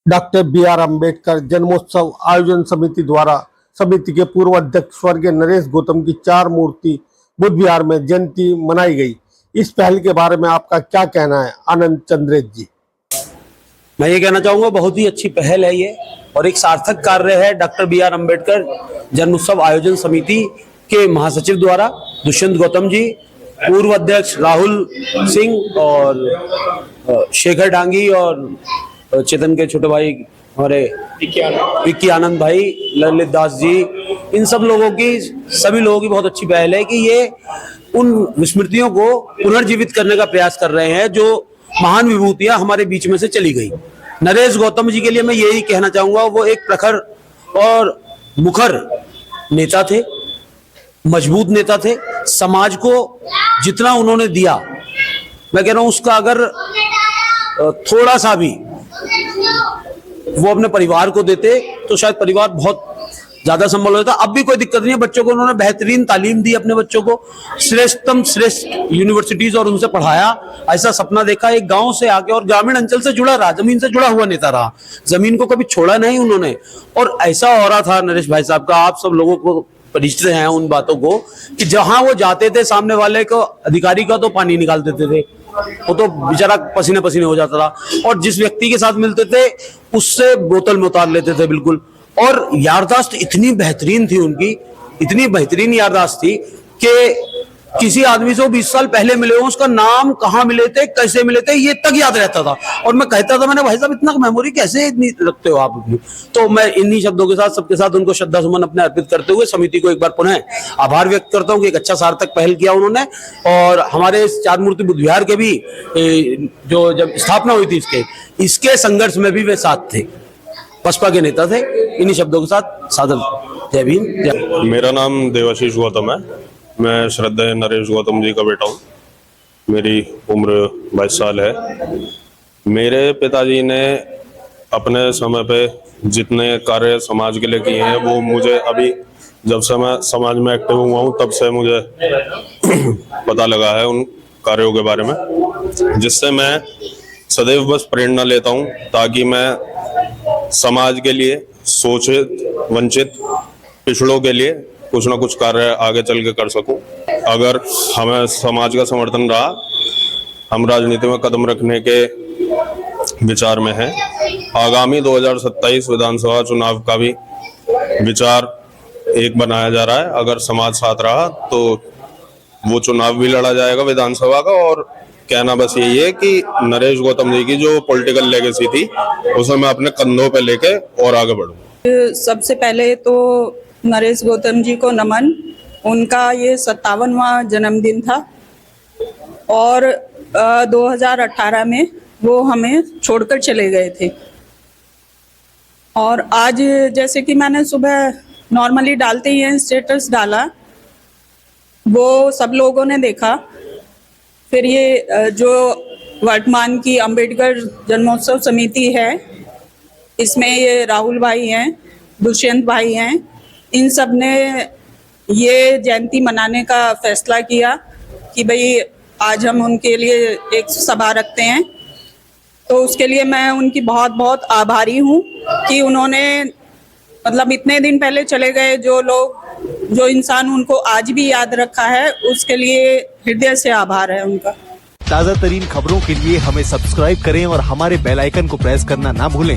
Doctor B R. Ambedkar जन्मोत्सव आयोजन समिति द्वारा समिति के पूर्व अध्यक्ष स्वर्गीय नरेश गौतम की 4 मूर्ति बुद्ध विहार में जयंती मनाई गई। इस पहल के बारे में आपका क्या कहना है, आनंद चंद्रेश जी? मैं ये कहना चाहूंगा, बहुत ही अच्छी पहल है ये और एक सार्थक कार्य है। Doctor B R. अम्बेडकर जन्मोत्सव आयोजन समिति के महासचिव द्वारा दुष्यंत गौतम जी, पूर्व अध्यक्ष राहुल सिंह और शेखर डांगी और चेतन के छोटे भाई हमारे विक्की आनंद भाई, ललित दास जी, इन सब लोगों की, सभी लोगों की बहुत अच्छी पहल है कि ये उन विस्मृतियों को पुनर्जीवित करने का प्रयास कर रहे हैं जो महान विभूतियां हमारे बीच में से चली गई। नरेश गौतम जी के लिए मैं यही कहना चाहूंगा, वो एक प्रखर और मुखर नेता थे, मजबूत नेता थे। समाज को जितना उन्होंने दिया, मैं कह रहा हूं उसका अगर थोड़ा सा भी वो अपने परिवार को देते तो शायद परिवार बहुत ज्यादा संभल होता। अब भी कोई दिक्कत नहीं है, बच्चों को उन्होंने बेहतरीन तालीम दी, अपने बच्चों को श्रेष्ठ यूनिवर्सिटीज और उनसे पढ़ाया। ऐसा सपना देखा, एक गांव से आके और ग्रामीण अंचल से जुड़ा रहा, जमीन से जुड़ा हुआ नेता रहा, जमीन को कभी छोड़ा नहीं उन्होंने। और ऐसा हो रहा था नरेश भाई साहब का, आप सब लोगों को परिचित हैं उन बातों को, कि जहां वो जाते थे सामने वाले को, अधिकारी का तो पानी निकाल देते थे, वो तो बेचारा पसीने पसीने हो जाता था, और जिस व्यक्ति के साथ मिलते थे उससे बोतल में उतार लेते थे बिल्कुल। और यारदाश्त इतनी बेहतरीन थी उनकी, इतनी बेहतरीन यारदाश्त थी कि किसी आदमी से 20 साल पहले मिले हो, उसका नाम, कहाँ मिले थे, कैसे मिले थे, ये तक याद रहता था। और मैं कहता था, मैंने भाई साहब इतना मेमोरी कैसे इतनी रखते हो आप अपनी? तो मैं इन्हीं शब्दों के साथ सबके साथ उनको श्रद्धा सुमन अपने अर्पित करते हुए समिति को एक बार पुनः आभार व्यक्त करता हूँ कि एक अच्छा सार्थक पहल किया उन्होंने। और हमारे 4 मूर्ति बुद्ध विहार के भी जो जब स्थापना हुई थी इसके संघर्ष में भी वे साथ थे, बसपा के नेता थे। इन्हीं शब्दों के साथ सादर जय भीम, जय। मेरा नाम देवाशीष गौतम है, मैं श्रद्धेय नरेश गौतम जी का बेटा हूँ। मेरी उम्र 22 साल है। मेरे पिताजी ने अपने समय पे जितने कार्य समाज के लिए किए हैं वो मुझे अभी, जब से मैं समाज में एक्टिव हुआ हूँ तब से मुझे पता लगा है उन कार्यों के बारे में, जिससे मैं सदैव बस प्रेरणा लेता हूँ ताकि मैं समाज के लिए, शोषित वंचित पिछड़ों के लिए कुछ ना कुछ कार्य आगे चल के कर सकूं। अगर हमें समाज का समर्थन रहा, हम राजनीति में कदम रखने के विचार में हैं। आगामी 2027 विधानसभा चुनाव का भी विचार एक बनाया जा रहा है। अगर समाज साथ रहा तो वो चुनाव भी लड़ा जाएगा विधानसभा का। और कहना बस यही है कि नरेश गौतम जी की जो पॉलिटिकल लेगेसी थी उसे मैं अपने कंधों पे लेके और आगे बढ़ूं। सबसे पहले तो नरेश गौतम जी को नमन। उनका ये 57वां जन्मदिन था और 2018 में वो हमें छोड़कर चले गए थे। और आज जैसे कि मैंने सुबह नॉर्मली डालते ही हैं स्टेटस डाला, वो सब लोगों ने देखा। फिर ये जो वर्तमान की अम्बेडकर जन्मोत्सव समिति है, इसमें ये राहुल भाई हैं, दुष्यंत भाई हैं, इन सब ने ये जयंती मनाने का फैसला किया कि भाई आज हम उनके लिए एक सभा रखते हैं। तो उसके लिए मैं उनकी बहुत बहुत आभारी हूँ कि उन्होंने, मतलब इतने दिन पहले चले गए जो लोग, जो इंसान उनको आज भी याद रखा है, उसके लिए हृदय से आभार है उनका। ताज़ा तरीन खबरों के लिए हमें सब्सक्राइब करें और हमारे बेल आइकन को प्रेस करना ना भूलें।